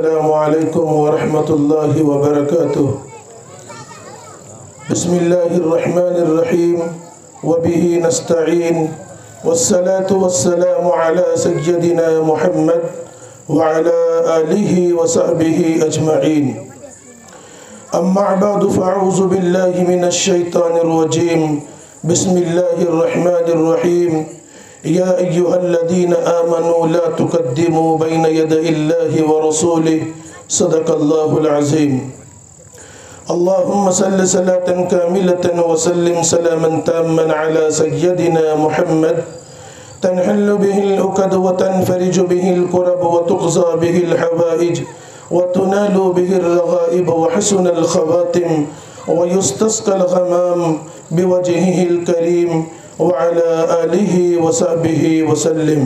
السلام علیکم ورحمۃ اللہ وبرکاتہ۔ بسم اللہ الرحمن الرحیم وبہ نستعین والصلاة والسلام علی سیدنا محمد وعلی آلہ وصحبہ اجمعین۔ اما بعد فاعوذ باللہ من الشیطان الرجیم۔ بسم اللہ الرحمن الرحیم۔ یا ایہا الذین آمنوا لا تقدموا بین یدی اللہ ورسولہ صدق اللہ العظیم۔ اللہم صل صلاة کاملة وسلم سلاما تاما علی سیدنا محمد تنحل به العقد وتنفرج به الكرب وتقضى به الحوائج وتنال به الرغائب وحسن الخواتم ويستسقى الغمام بوجهه الكريم وعلى آلہ وصحبہ وسلم۔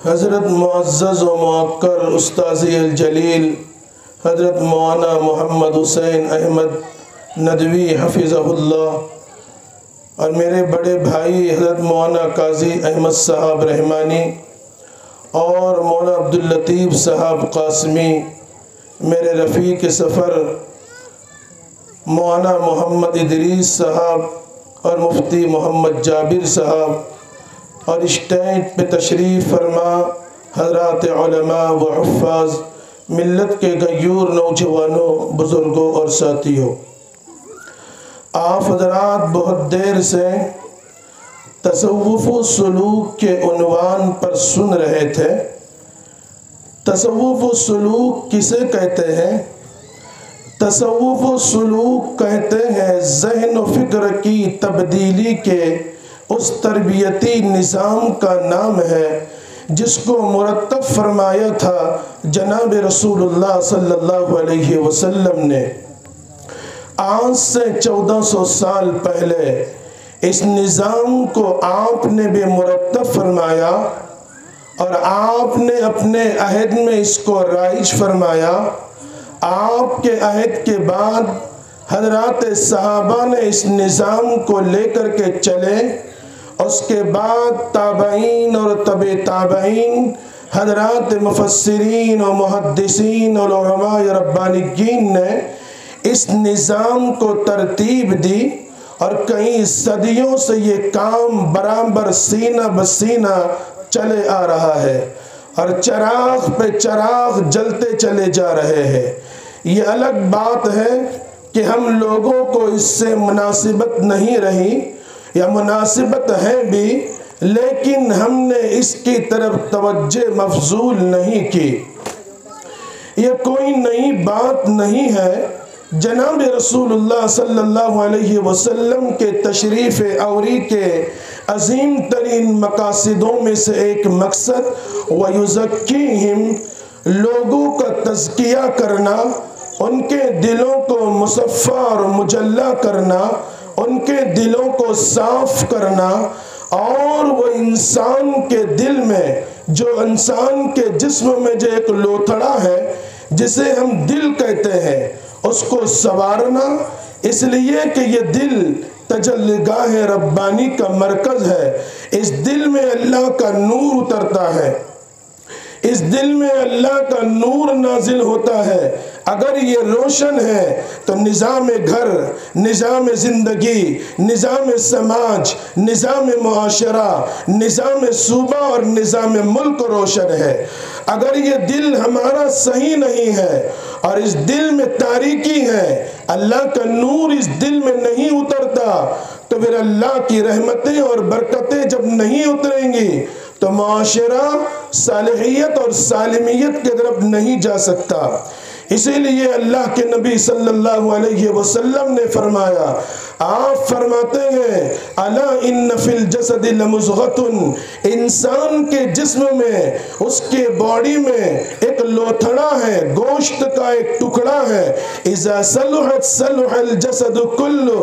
حضرت معزز و موقر استاذی الجلیل حضرت مولانا محمد حسین احمد ندوی حفظہ اللہ اور میرے بڑے بھائی حضرت مولانا قاضی احمد صاحب رحمانی اور مولانا عبداللطیف صاحب قاسمی، میرے رفیق سفر مولانا محمد ادریس صاحب اور مفتی محمد جابر صاحب اور اسٹینڈ پہ تشریف فرما حضرات علماء و حفاظ، ملت کے غیور نوجوانوں، بزرگوں اور ساتھیوں، آپ حضرات بہت دیر سے تصوف و سلوک کے عنوان پر سن رہے تھے۔ تصوف و سلوک کسے کہتے ہیں؟ تصوف و سلوک کہتے ہیں ذہن و فکر کی تبدیلی کے اس تربیتی نظام کا نام ہے جس کو مرتب فرمایا تھا جناب رسول اللہ صلی اللہ علیہ وسلم نے۔ آج سے 1400 سال پہلے اس نظام کو آپ نے بھی مرتب فرمایا اور آپ نے اپنے عہد میں اس کو رائج فرمایا۔ آپ کے عہد کے بعد حضرات صحابہ نے اس نظام کو لے کر کے چلے، اس کے بعد تابعین اور تبع تابعین، حضرات مفسرین و محدثین اور علماء ربانیین نے اس نظام کو ترتیب دی اور کئی صدیوں سے یہ کام برابر سینہ بسینہ چلے آ رہا ہے اور چراغ پہ چراغ جلتے چلے جا رہے ہیں۔ یہ الگ بات ہے کہ ہم لوگوں کو اس سے مناسبت نہیں رہی یا مناسبت ہے بھی، لیکن ہم نے اس کی طرف توجہ مبذول نہیں کی۔ یہ کوئی نئی بات نہیں ہے۔ جناب رسول اللہ صلی اللہ علیہ وسلم کے تشریف آوری کے عظیم ترین مقاصدوں میں سے ایک مقصد وَيُزَكِّيهِمْ، لوگوں کا تزکیہ کرنا، ان کے دلوں کو مصفا اور مجلہ کرنا، ان کے دلوں کو صاف کرنا، اور وہ انسان کے دل میں، جو انسان کے جسم میں جو ایک لوتھڑا ہے جسے ہم دل کہتے ہیں، اس کو سنوارنا، اس لیے کہ یہ دل تجلیگاہ ربانی کا مرکز ہے۔ اس دل میں اللہ کا نور اترتا ہے، اس دل میں اللہ کا نور نازل ہوتا ہے۔ اگر یہ روشن ہے تو نظام گھر، نظام زندگی، نظام سماج، نظام معاشرہ، نظام صوبہ اور نظام ملک روشن ہے۔ اگر یہ دل ہمارا صحیح نہیں ہے اور اس دل میں تاریکی ہے، اللہ کا نور اس دل میں نہیں اترتا، تو پھر اللہ کی رحمتیں اور برکتیں جب نہیں اتریں گی تو معاشرہ صالحیت اور سالمیت کی طرف نہیں جا سکتا۔ اسی لیے اللہ کے نبی صلی اللہ علیہ وسلم نے فرمایا، آپ فرماتے ہیں الا ان فی الجسد لمضغۃ، انسان کے جسم میں، اس کے باڈی میں ایک لوتھڑا ہے، گوشت کا ایک ٹکڑا ہے، اذا صلحت صلح الجسد کلہ،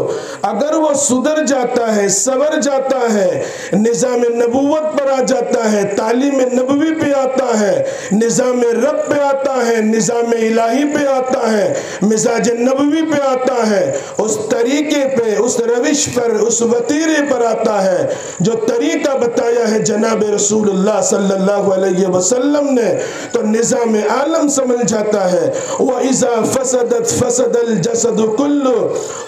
اگر وہ سدھر جاتا ہے، سور جاتا ہے، نظام نبوت پر آ جاتا ہے، تعلیم نبوی پہ آتا ہے، نظام رب پہ آتا ہے، نظام الہی پہ آتا ہے، مزاج نبوی پہ آتا ہے، اس طریقے پہ، اس روش پر، اس وتیرے پر آتا ہے جو طریقہ بتایا ہے جناب رسول اللہ صلی اللہ علیہ وسلم نے، تو نظام عالم سمجھ جاتا ہے۔ وَإِذَا فَسَدَتْ فَسَدَ الْجَسَدُ كُلُّ،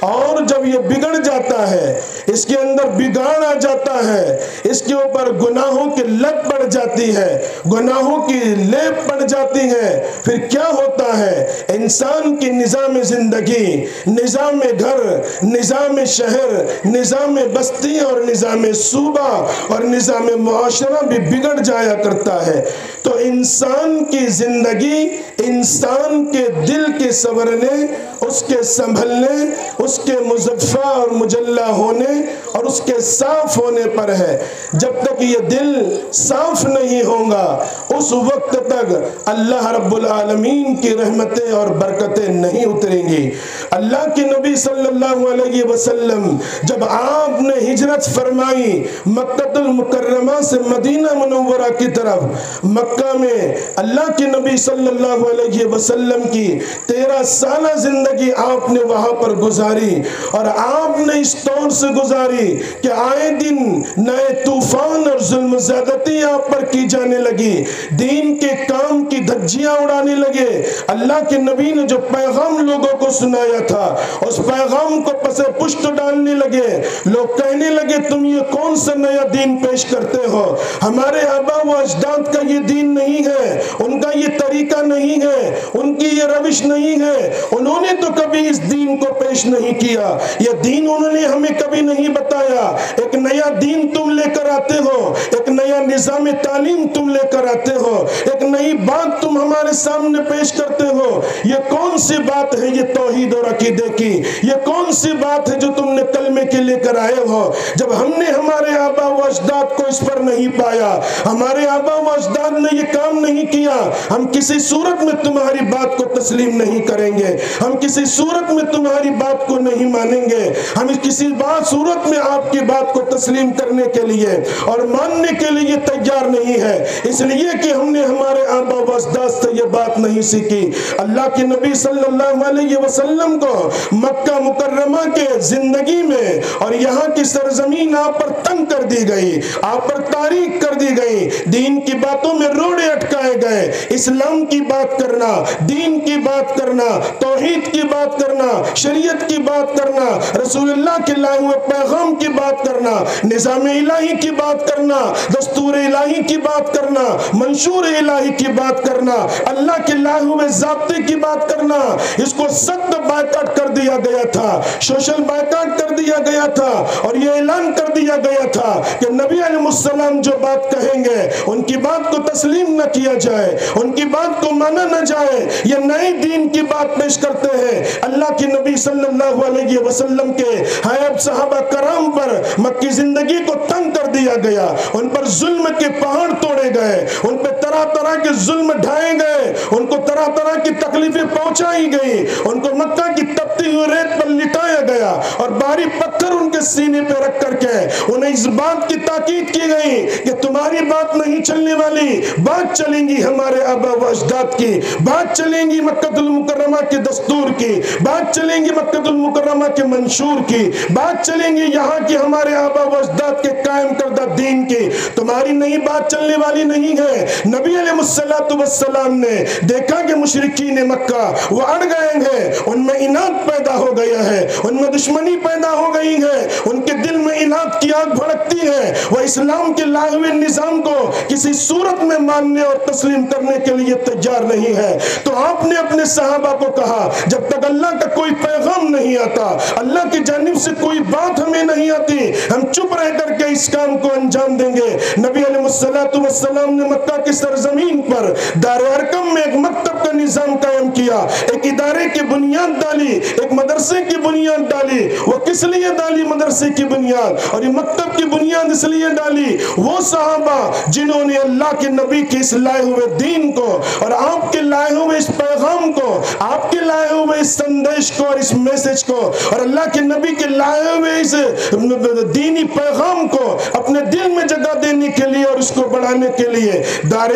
اور جب یہ بگڑ جاتا ہے، اس کے اندر بگاڑ آ جاتا ہے، اس کے اوپر گناہوں کی لت پڑ جاتی ہے، گناہوں کی لیپ پڑ جاتی ہے، پھر کیا ہوتا ہے؟ انسان کی نظام زندگی، نظام گھر، نظام شہر، نظام بستی اور نظام صوبہ اور نظام معاشرہ بھی بگڑ جایا کرتا ہے۔ تو انسان کی زندگی انسان کے دل کے سنورنے، اس کے سنبھلنے، اس کے مزفہ اور مجلہ ہونے اور اس کے صاف ہونے پر ہے۔ جب تک یہ دل صاف نہیں ہوگا اس وقت تک اللہ رب العالمین کی رحمتیں اور برکتیں نہیں اتریں گی۔ اللہ کے نبی صلی اللہ علیہ وسلم جب آپ نے ہجرت فرمائی مکہ المکرمہ سے مدینہ منورہ کی طرف، مکہ میں اللہ کے نبی صلی اللہ علیہ وسلم کی 13 سالہ زندگی آپ نے وہاں پر گزاری، اور آپ نے اس طور سے گزاری کہ آئے دن نئے طوفان اور ظلم زیادتی آپ پر کی جانے لگی، دین کے کام کی دھجیاں اڑانے لگے۔ اللہ کے نبی نے جو پیغام لوگوں کو سنایا تھا اس پیغام کو پس پشت ڈالنے لگے، لوگ کہنے لگے تم یہ کون سا نیا دین پیش کرتے ہو؟ ہمارے آبا و اجداد کا یہ دین نہیں ہے، ان کا یہ طریقہ نہیں ہے، ان کی یہ روش نہیں ہے، انہوں نے تو کبھی اس دین کو پیش نہیں کیا، یہ دین انہوں نے ہمیں کبھی نہیں بتایا۔ ایک نیا دین تم لے کر آتے ہو، ایک نیا نظام تعلیم تم لے کر آتے ہو، ایک نئی بات تم ہمارے سامنے پیش کرتے ہو، یہ کون سی بات ہے؟ یہ توحید اور عقیدے کی، یہ کون سی بات ہے جو تم نے کلمے کے لے کر آئے ہو؟ جب ہم نے ہمارے آبا و اجداد کو اس پر نہیں پایا، ہمارے آبا و اجداد نے یہ کام نہیں کیا، ہم کسی صورت میں تمہاری بات کو تسلیم نہیں کریں گے، ہم کسی صورت میں تمہاری بات کو نہیں مانیں گے، ہم کسی صورت میں آپ کی بات کو تسلیم کرنے کے لیے اور ماننے کے لیے تیار نہیں ہے، اس لیے کہ ہم نے ہمارے آبا و اجداد سے یہ بات نہیں سیکھی۔ اللہ کے نبی صلی اللہ علیہ وسلم کو مکہ مکرمہ کے زندگی میں اور یہاں کی سرزمین آپ پر تنگ کر دی گئی، آپ پر تاریک کر دی گئی، دین کی باتوں میں روڑے اٹکائے گئے، اسلام کی بات کرنا، دین کی بات کرنا، توحید کی بات کرنا، شریعت کی بات کرنا، رسول اللہ کے لائے ہوئے پیغام کی بات کرنا، نظام الہی کی بات کرنا، دستور الہی کی بات کرنا، منشور الہی کی بات کرنا، اللہ کے لائے ہوئے ضابطے کی بات کرنا، اس کو سخت بائیکاٹ کر دیا گیا تھا، سوشل بائیکاٹ کر دیا گیا تھا، اور یہ اعلان کر دیا گیا تھا کہ نبی علیہ السلام جو بات کہیں گے ان کی بات کو تسلیم نہ کیا جائے، ان کی بات کو مانا نہ جائے، یہ نئے دین کی بات پیش کرتے ہیں۔ اللہ کے نبی صلی اللہ علیہ وسلم کے حیب صحابہ کرام پر مکی زندگی کو تنگ کر دیا گیا، ان پر ظلم کے پہاڑ توڑے گئے، ان پہ طرح طرح کے ظلم ڈھائے گئے، ان کو طرح طرح کی تکلیفیں پہنچائی گئی، ان کو مکہ کی تپتی ہوئی ریت پر لٹایا گیا اور بھاری پتھر ان کے سینے پہ رکھ کر کے انہیں اس بات کی تاکید کی گئی کہ تمہاری بات نہیں چلنے والی، بات چلیں گی ہمارے آبا و اجداد کی، بات چلیں گی مکہ المکرمہ کے دستور کی، بات چلیں گی مکہ المکرمہ کے منشور کی، بات چلیں گی یہاں کی ہمارے آبا و اجداد کے قائم کردہ دین کی، تمہاری نئی بات چلنے والی نہیں ہے۔ نبی علیہ السلام نے دیکھا کہ مشرکین مکہ وہ اڑ گئے ہیں، ان میں اناد پیدا ہو گیا ہے، ان میں دشمنی پیدا ہو گئی ہے، ان کے دل میں اناد کی آگ بھڑکتی ہے، وہ اسلام کے لائے ہوئے نظام کو کسی صورت میں ماننے اور تسلیم کرنے کے لیے تیار نہیں ہے۔ تو آپ نے اپنے صحابہ کو کہا جب تک اللہ کا کوئی پیغام نہیں آتا، اللہ کی جانب سے کوئی بات ہمیں نہیں آتی، ہم چپ رہ کر کے اس کام کو انجام دیں گے۔ نبی علیہ السلام نے مکہ کی سرزمین پر دار ارقم میں ایک مکتب کا نظام قائم کیا، ایک ادارے کی بنیاد ڈالی، ایک مدرسے کی بنیاد ڈالی۔ وہ کس لیے ڈالی مدرسے کی بنیاد اور یہ مکتب کی بنیاد اس لیے ڈالی؟ وہ صحابہ جنہوں نے اللہ کے نبی کے اس لائے ہوئے دین کو اور آپ کے لائے ہوئے اس پیغام کو، آپ کے لائے ہوئے اس سندیش کو اور اس میسج کو اور اللہ کے نبی کے لائے ہوئے اس دینی پیغام کو اپنے دل میں جگہ دینے کے لیے اور اس کو بڑھانے کے لیے دار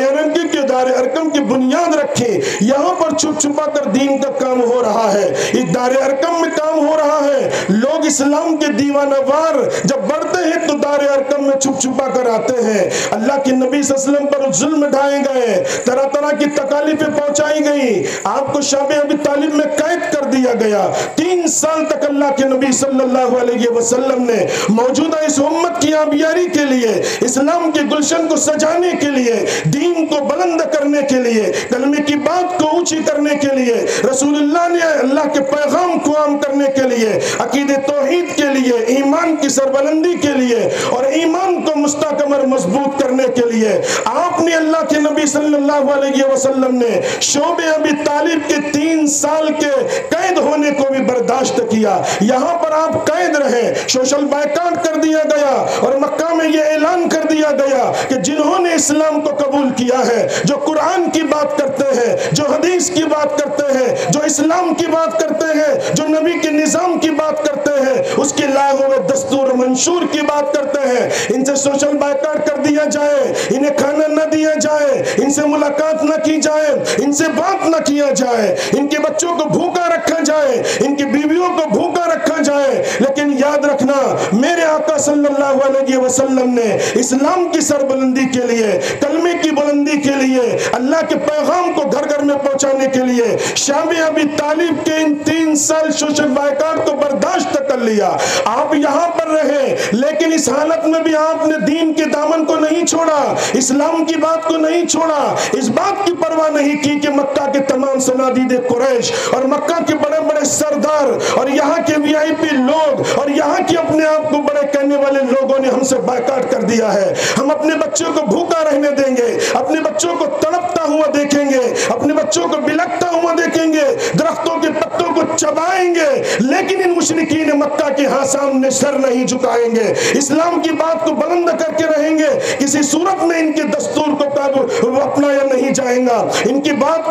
ارقم کی بنیاد رکھی۔ یہاں پر چھپ چھپا کر دین کا کام ہو رہا ہے، اس دار ارقم میں کام ہو رہا ہے۔ لوگ اسلام کے دیوانہ وار جب بڑھتے ہیں تو دار ارقم میں چھپ چھپا کر آتے ہیں۔ اللہ کے نبی صلی اللہ علیہ وسلم پر ظلم ڈھائے گئے، طرح طرح کی تکالیفیں پہنچائی گئی، آپ کو شعب ابی طالب میں قید کر دیا گیا۔ 3 سال تک اللہ کے نبی صلی اللہ علیہ وسلم نے موجودہ اس امت کی آبیاری کے لیے، اسلام کے گلشن کو سجانے کے لیے، دین کو بلند کرنے کے لیے، کلمے کی بات کو اونچی کرنے کے لیے، رسول اللہ نے اللہ کے پیغام کو عام کرنے کے لیے، عقید توحید کے لیے، ایمان کی سربلندی کے لیے اور ایمان کو مستحکم اور مضبوط کرنے کے لیے آپ نے اللہ کے نبی صلی اللہ علیہ وسلم نے شعب ابی طالب کے 3 سال کے قید ہونے کو بھی برداشت کیا۔ یہاں پر آپ قید رہے، سوشل بائیکاٹ کر دیا گیا اور مکہ میں یہ اعلان کر دیا گیا کہ جنہوں نے اسلام کو قبول کیا ہے، جو قرآن کی بات کرتے ہیں، جو حدیث کی بات کرتے ہیں، جو اسلام کی بات کرتے ہیں، جو نبی کے نظام کی بات کرتے ہیں، اس کے لائے ہوئے دستور منشور کی بات کرتے ہیں، ان سے سوشل بائیکاٹ کر دیا جائے، انہیں کھانا نہ دیا جائے، ان سے ملاقات نہ کی جائے، ان سے بات نہ کیا جائے، ان کے بچوں کو بھوکا رکھا جائے، ان کی بیویوں کو بھوکا رکھا جائے۔ لیکن یاد رکھنا، میرے آقا صلی اللہ علیہ وسلم نے اسلام کی سربلندی کے لیے، کلمے کی بلندی کے لیے، اللہ کے پیغام کو گھر گھر میں پہنچانے کے لیے شعب ابی طالب کے ان 3 سال سوشل بائیکاٹ کو برداشت کر لیا۔ آپ یہاں پر رہے، لیکن اس حالت میں بھی آپ نے دین کے دامن کو نہیں چھوڑا، اسلام کی بات کو نہیں چھوڑا، اس بات کی پرواہ نہیں کی کہ مکہ کے تمام صنادید قریش اور مکہ کے بڑے بڑے سردار اور یہاں کے وی آئی پی لوگ اور یہاں کے اپنے آپ کو بڑے کہنے والے لوگوں نے ہم سے بائیکاٹ کر دیا ہے، ہم اپنے بچوں کو بھوکا رہنے دیں گے، اپنے بچوں کو تڑپتا ہوا دیکھیں گے، اپنے بچوں کو بلکتا ہوا دیکھیں گے، درختوں کے پتوں کو چبائیں گے، لیکن ان مشرکین مکہ کے ہاں سامنے سر نہیں جھکائیں گے، اسلام کی بات کو بلند کر کے رہیں گے، کسی صورت میں ان کے دستور کو اپنایا نہیں جائے گا، ان کی بات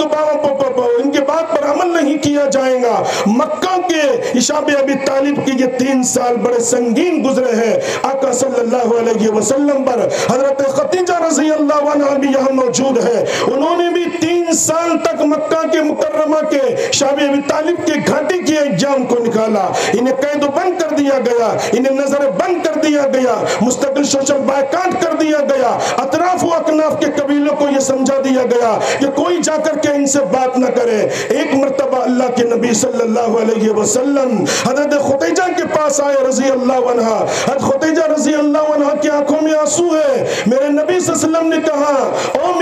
پر عمل نہیں کیا جائے گا۔ مکہ کے شعب ابی طالب کی یہ 3 سال بڑے سنگین گزرے ہیں۔ آقا صلی اللہ علیہ وسلم پر حضرت خدیجہ رضی اللہ عنہا بھی یہاں موجود ہے، انہوں نے بھی 3 سال تک مکہ کے مکرمہ کے شعب ابی طالب کے گھاٹی کی ایام کو نکالا، انہیں قید و بند کر دیا گیا، انہیں نظر بند کر دیا گیا، مستقل سوشل بائیکاٹ کر دیا گیا، اطراف و اکناف کے قبیلوں کو یہ سمجھا دیا گیا کہ کوئی جا کر کے ان سے بات نہ کرے۔ ایک مرتبہ اللہ کے نبی صلی اللہ علیہ وسلم حضرت خدیجہ کے پاس آئے رضی اللہ عنہ، حضرت خدیجہ رضی اللہ عنہ کی آنکھوں میں آنسو ہے، میرے نبی صلی اللہ علیہ وسلم نے کہا او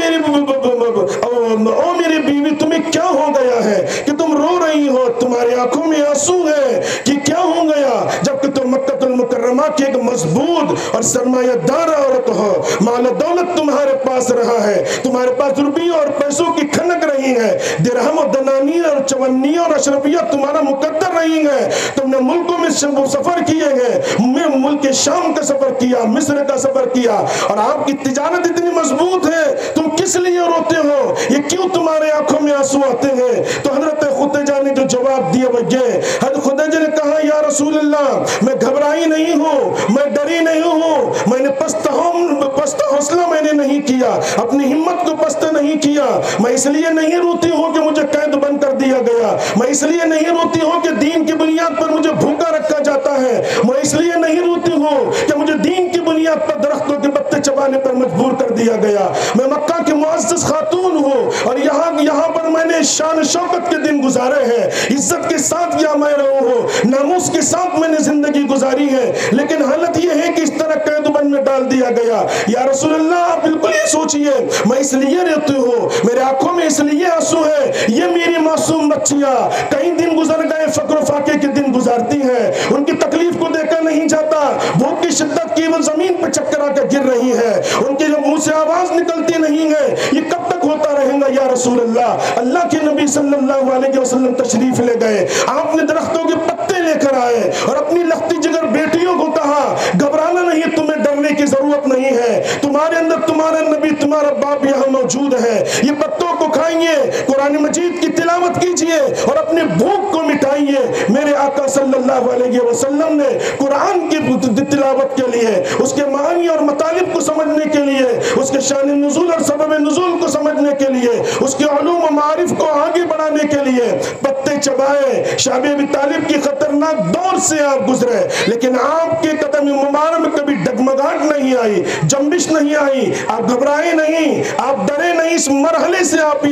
میری بیوی تمہیں کیا ہو گیا ہے کہ تم رو رہی ہو، تمہاری آنکھوں میں آنسو ہے کہ کیا ہو گیا، جبکہ تم مکہ المکرمہ کی ایک مضبوط اور سرمایہ دار عورت ہو، مال و دولت تمہارے پاس رہا ہے، تمہارے پاس روپیوں اور پیسوں کی کھنک رہی ہے، درہم و دنانیر اور چونی اور اشرفیت تمہارا مقدر رہی ہے، تم نے ملکوں میں سفر کیے ہیں، میں ملک شام کا سفر کیا، مصر کا سفر کیا، اور آپ کی تجارت اتنی مضبوط ہے، تم کس لیے روتے ہو، یہ کیوں تمہارے آنکھوں میں آنسو آتے ہیں؟ تو حضرت خدیجہ نے جو جواب دیا وہ یہ، حضرت خدیجہ نے کہا یا رسول اللہ میں گھبرائی نہیں ہوں، میں ڈری نہیں ہوں، میں نے پست حوصلہ میں نے نہیں کیا، اپنی ہمت کو پست نہیں کیا، میں اس لیے نہیں روتی ہوں کہ مجھے قید بند کر دیا گیا، میں اس لیے نہیں روتی ہوں کہ دین کی بنیاد پر مجھے بھوکا رکھا جاتا ہے، میں اس لیے نہیں روتی ہوں کہ مجھے دین کی بنیاد پر درختوں کے پتے چبانے پر مجبور کر دیا گیا، میں مکہ کی معزز خاتون ہوں اور یہاں پر میں نے شان شوکت کے دن گزارے ہیں، عزت کے ساتھ یہاں میں رہا ہوں، ناموس کے ساتھ میں نے زندگی گزاری ہے، لیکن حالت یہ ہے کہ اس طرح قید بند میں ڈال دیا گیا۔ یا رسول اللہ آپ بالکل یہ سوچئے، میں اس لیے رہتی ہوں، میرے آنکھوں میں اس لیے آنسو ہے، یہ میری معصوم بچیاں کئی دن گزر گئے، فقر و فاقے کے دن گزارتی ہیں، ان کی تکلیف کو دیکھا نہیں جاتا، بھوک کی شدت کی وہ زمین پہ چکر آ کے گر رہی ہے، ان کے جب منہ سے آواز نکلتی نہیں ہے، یہ کب تک ہوتا رہے گا یا رسول اللہ؟ اللہ کے نبی صلی اللہ علیہ وسلم تشریف لے گئے، آپ نے درختوں کے پتے لے کر آئے اور اپنی لختی جگر بیٹیوں کو کہا گھبرانا نہیں، تمہیں ڈرنے کی ضرورت نہیں ہے، تمہارے اندر تمہارا نبی تمہارا باپ یہاں موجود ہے، یہ پتوں کو کھائیے، قرآن مجید کی تلاوت کیجئے اور اپنے بھوک کو مٹائیے۔ میرے آقا صلی اللہ علیہ وسلم نے قرآن کی تلاوت کے لیے، اس کے معانی اور مطالب کو سمجھنے کے لیے، اس کے شان نزول اور سبب نزول کو سمجھنے کے لیے، اس کے علوم و معارف کو آگے بڑھانے کے لیے پتے چبائے۔ شعب ابی طالب کی خطرناک دور سے آپ گزرے، لیکن آپ کے قدم مبارک میں کبھی ڈگمگاہٹ نہیں آئی، جنبش نہیں آئی، آپ گھبرائے نہیں، آپ ڈرے نہیں، اس مرحلے سے آپ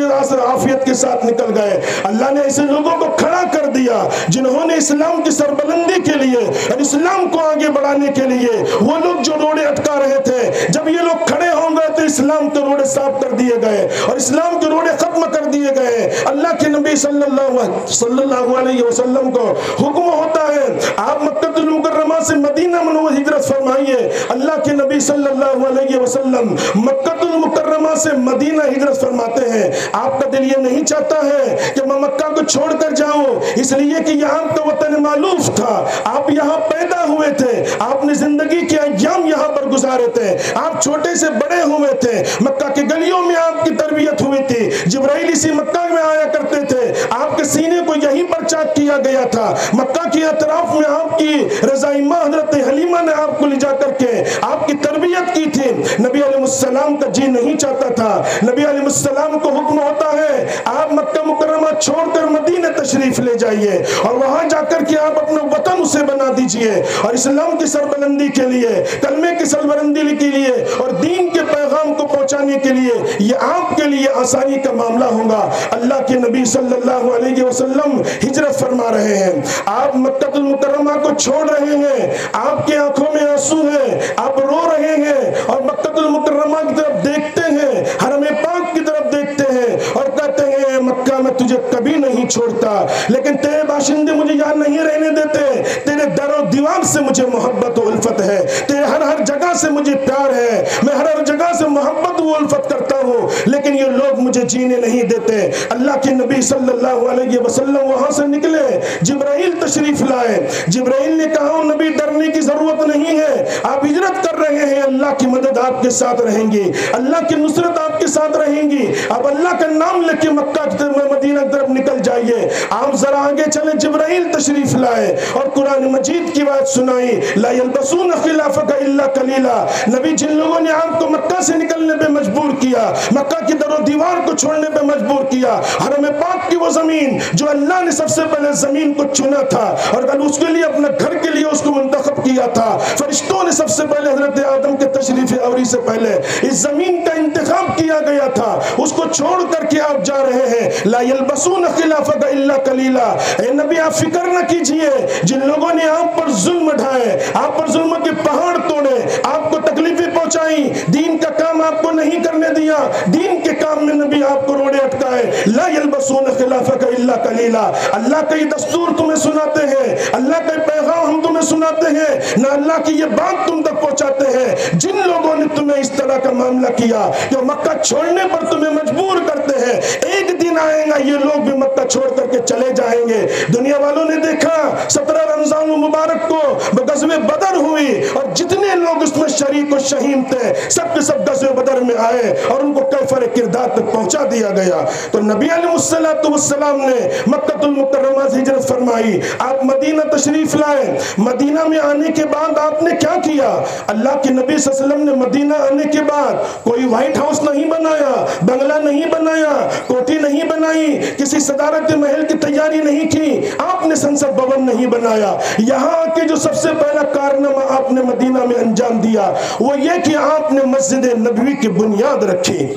عافیت کے ساتھ نکل گئے۔ اللہ نے ایسے لوگوں کو کھڑا کر دیا جنہوں نے اسلام کی سربلندی کے لیے اور اسلام کو آگے بڑھانے کے لیے، وہ لوگ جو روڑے اٹکا رہے تھے، جب یہ لوگ کھڑے ہوں گے تو اسلام کے روڑے صاف کر دیے گئے اور اسلام کے روڑے ختم کر دیے گئے۔ اللہ کے نبی صلی اللہ علیہ وسلم کو حکم ہوتا ہے آپ مکہ المکرمہ سے مدینہ منورہ ہجرت فرمائیے۔ اللہ کے نبی صلی اللہ علیہ وسلم مکہ المکرمہ سے مدینہ ہجرت فرماتے ہیں۔ آپ کا دل یہ نہیں چاہتا ہے کہ میں مکہ کو چھوڑ کر جاؤں، اس لیے کہ یہاں کا وطن معلوف تھا، آپ یہاں پیدا ہوئے تھے، آپ نے زندگی کے ایام یہاں پر گزارے تھے، آپ چھوٹے سے بڑے ہوئے تھے، مکہ کے گلیوں میں آپ کی تربیت ہوئی تھی، جبرائیل اسی مکہ میں آیا کرتے تھے، آپ کے سینے کو یہیں پر چاک کیا گیا تھا، مکہ کے اطراف میں آپ کی رضائی ماں حضرت حلیمہ نے آپ کو لے جا کر کے آپ کی تربیت کی تھی۔ نبی علیہ السلام کا جی نہیں چاہتا تھا، نبی علیہ السلام کو حکم ہوتا ہے آپ مکہ مکرمہ چھوڑ کر مدینہ تشریف لے جائیے اور وہاں جا کر کے آپ اپنا وطن اسے بنا دیجئے اور اسلام کی سربلندی کے لیے، کلمے کی سربلندی کے لیے اور دین کے پیغام کو پہنچانے کے لیے یہ آپ کے لیے آسانی کا معاملہ ہوگا۔ اللہ کے نبی صلی اللہ علیہ وسلم ہجرت فرما رہے ہیں، آپ مکہ المکرمہ کو چھوڑ رہے ہیں، آپ کے آنکھوں میں آنسو ہیں، آپ رو رہے ہیں اور مکہ المکرمہ کی طرف دیکھتے ہیں، حرم پاک کی طرف دیکھتے ہیں اور کہتے ہیں مکہ میں تجھے کبھی نہیں چھوڑتا، لیکن تیرے باشندے مجھے یہاں نہیں رہنے دیتے، تیرے در و دیوار سے مجھے محبت و الفت ہے، تیرے ہر جگہ سے مجھے پیار ہے، میں ہر جگہ سے محبت و الفت کرتا ہوں، لیکن یہ لوگ مجھے جینے نہیں دیتے۔ اللہ کے نبی صلی اللہ علیہ وسلم وہاں سے نکلے، جبرائیل تشریف لائے، جبرائیل نے کہا نبی ڈرنے کی ضرورت نہیں ہے، آپ ہجرت کر رہے ہیں، اللہ کی مدد آپ کے ساتھ رہیں گی، اللہ کی نصرت آپ کے ساتھ رہیں گی، آپ اللہ کا نام لے کے مکہ کی طرف مدینہ کی طرف نکل جائیے۔ آپ ذرا آگے چلے، جبرائیل تشریف لائے اور قرآن مجید کی بات سنائی، لا یلبسون خلافک الا قلیلا۔ نبی جن لوگوں نے آپ کو مکہ سے نکلنے پہ مجبور کیا، مکہ کی در و دیوار کو چھوڑنے پہ مجبور کیا، حرم پاک کی وہ زمین جو اللہ نے سب سے پہلے زمین کو چنا تھا اور اس کے لیے اپنے گھر کے لیے اس کو منتخب کیا تھا، فرشتوں نے سب سے پہلے حضرت آدم کے تشریف آوری سے پہلے اس زمین کا انتخاب کیا گیا تھا، اس کو چھوڑ کر کے آپ جا رہے ہیں۔ لا یلبسون خلافک الا قلیلا۔ اے نبی آپ فکر نہ کیجئے، جن لوگوں نے آپ پر ظلم ڈھائے، آپ پر ظلم کے پہاڑ توڑے، آپ کو تکلیفیں پہنچائی، دین کا کام آپ کو نہیں کرنے دیا، دین کے کام میں نبی آپ کو روڑے اٹکائے، لا یلبسون خلافک الا قلیلا۔ اللہ کا یہ دستور تمہیں سناتے ہیں، اللہ کا پیغام ہم تمہیں سناتے ہیں، نہ اللہ کی یہ بات تم تک پہنچاتے ہیں جن لوگوں نے تمہیں اس طرح کا معاملہ کیا کہ مکہ چھوڑنے پر تمہیں مجبور کرتے ہیں، ایک دن آئے گا یہ لوگ بھی مکہ چھوڑ کر کے چلے جائیں گے۔ دنیا والوں نے دیکھا 17 رمضان مبارک کو غزوہ بدر ہوئی اور جتنے لوگ اس میں شریک و شہید تھے سب کے سب غزوہ بدر میں آئے اور ان کو کیفر کردار تک پہنچا دیا گیا۔ تو نبی علیہ السلام نے مکہ المکرمہ سے ہجرت فرمائی، آپ مدینہ تشریف لائے، مدینہ میں آنے کے بعد آپ نے کیا کیا؟ اللہ کے نبی صلی اللہ علیہ وسلم نے مدینہ آنے کے بعد کوئی وائٹ ہاؤس نہیں بنایا، بنگلہ نہیں بنایا، کوٹھی نہیں بنائی، کسی صدارت محل کی تیاری نہیں کی، آپ نے سنسد بھون نہیں بنایا۔ یہاں کے جو سب سے پہلا کارنامہ آپ نے مدینہ میں انجام دیا وہ یہ کہ آپ نے مسجد نبوی کی بنیاد رکھی۔